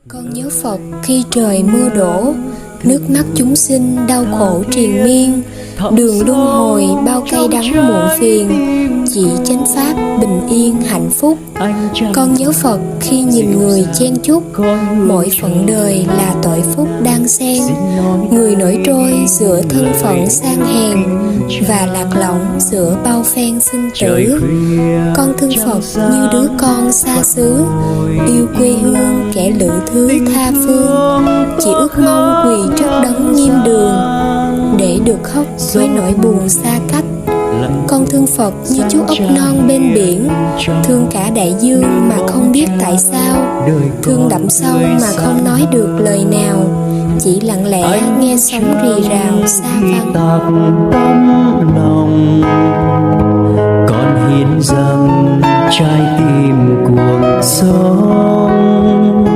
Con nhớ Phật khi trời mưa đổ, nước mắt chúng sinh đau khổ triền miên. Đường luân hồi bao cay đắng muộn phiền, chỉ chánh pháp bình yên hạnh phúc. Con nhớ Phật khi nhìn người chen chúc, mỗi phận đời là tội phúc đang xen. Người nổi trôi giữa thân phận sang hèn, và lạc lõng giữa bao phen sinh tử. Con thương Phật như đứa con xa xứ, yêu quê hương kẻ lữ thứ tha phương. Chỉ ước mong quỳ trước đấng nghiêm đường, để được khóc với nỗi buồn xa cách. Con thương Phật như chú ốc non bên biển, thương cả đại dương mà không biết tại sao. Thương đậm sâu mà không nói được lời nào, chỉ lặng lẽ nghe sóng rì rào xa vắng. Tấm lòng con hiến dâng trái tim cuộc sống.